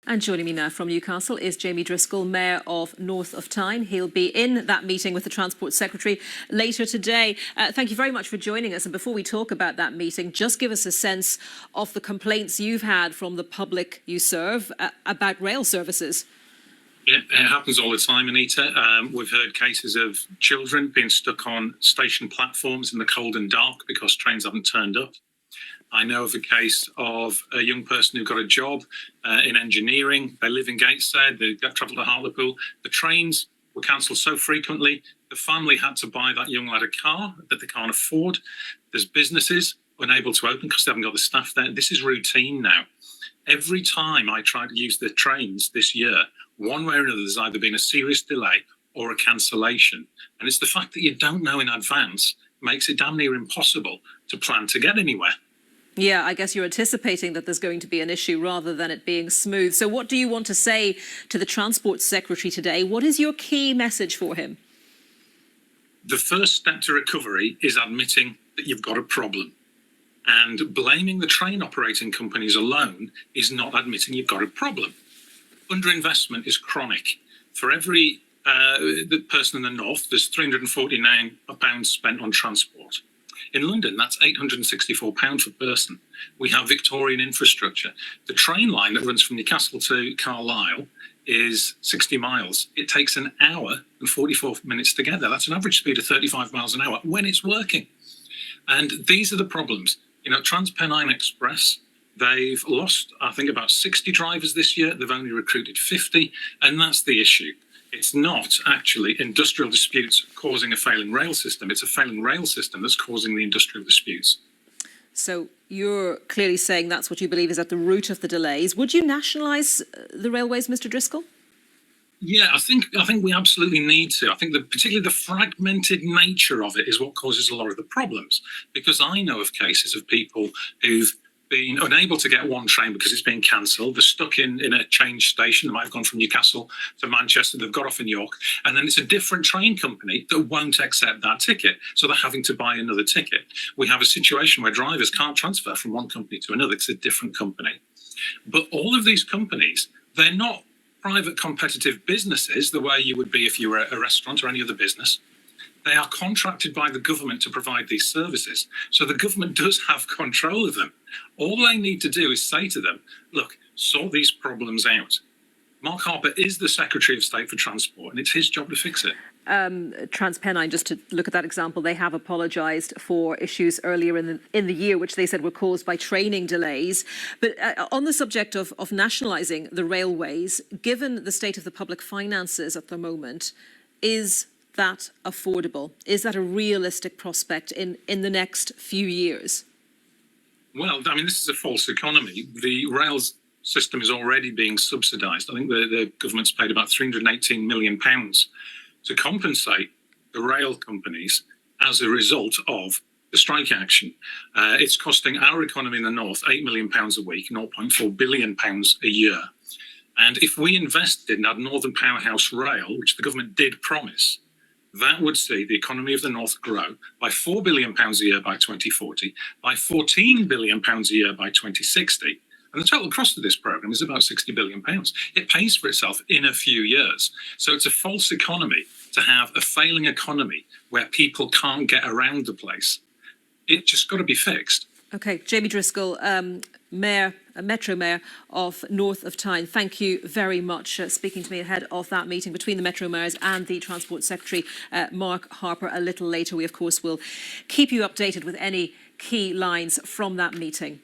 And joining me now from Newcastle is Jamie Driscoll, Mayor of North of Tyne. He'll be in that meeting with the Transport Secretary later today. Thank you very much for joining us. And before we talk about that meeting, just give us a sense of the complaints you've had from the public you serve about rail services. It happens all the time, Anita. We've heard cases of children being stuck on station platforms in the cold and dark because trains haven't turned up. I know of a case of a young person who got a job in engineering. They live in Gateshead. They travel to Hartlepool. The trains were cancelled so frequently, the family had to buy that young lad a car that they can't afford. There's businesses unable to open because they haven't got the staff there. This is routine now. Every time I try to use the trains this year, one way or another, there's either been a serious delay or a cancellation. And it's the fact that you don't know in advance makes it damn near impossible to plan to get anywhere. Yeah, I guess you're anticipating that there's going to be an issue rather than it being smooth. So what do you want to say to the Transport Secretary today? What is your key message for him? The first step to recovery is admitting that you've got a problem. And blaming the train operating companies alone is not admitting you've got a problem. Underinvestment is chronic. For every the person in the north, there's £349 spent on transport. In London, that's £864 per person. We have Victorian infrastructure. The train line that runs from Newcastle to Carlisle is 60 miles. It takes an hour and 44 minutes to get there. That's an average speed of 35 miles an hour when it's working. And these are the problems. You know, TransPennine Express, they've lost, I think, about 60 drivers this year. They've only recruited 50, and that's the issue. It's not actually industrial disputes causing a failing rail system. It's a failing rail system that's causing the industrial disputes. So you're clearly saying that's what you believe is at the root of the delays. Would you nationalise the railways, Mr. Driscoll? Yeah, I think we absolutely need to. I think that particularly the fragmented nature of it is what causes a lot of the problems. Because I know of cases of people who've been unable to get one train because it's been cancelled. They're stuck in a change station. They might have gone from Newcastle to Manchester. They've got off in York. And then it's a different train company that won't accept that ticket. So they're having to buy another ticket. We have a situation where drivers can't transfer from one company to another. It's a different company. But all of these companies, they're not private competitive businesses the way you would be if you were a restaurant or any other business. They are contracted by the government to provide these services. So the government does have control of them. All they need to do is say to them, look, sort these problems out. Mark Harper is the Secretary of State for Transport, and it's his job to fix it. TransPennine, just to look at that example, they have apologised for issues earlier in the year, which they said were caused by training delays. But on the subject of nationalising the railways, given the state of the public finances at the moment, is that affordable? Is that a realistic prospect in the next few years? Well, I mean, this is a false economy. The rails system is already being subsidised. I think the government's paid about £318 million to compensate the rail companies as a result of the strike action. It's costing our economy in the north £8 million a week, £0.4 billion a year. And if we invested in our Northern Powerhouse Rail, which the government did promise, that would see the economy of the north grow by £4 billion a year by 2040, by £14 billion a year by 2060. And the total cost of this programme is about £60 billion. It pays for itself in a few years. So it's a false economy to have a failing economy where people can't get around the place. It's just got to be fixed. OK, Jamie Driscoll, Metro Mayor of North of Tyne, thank you very much speaking to me ahead of that meeting between the Metro Mayors and the Transport Secretary, Mark Harper, a little later. We, of course, will keep you updated with any key lines from that meeting.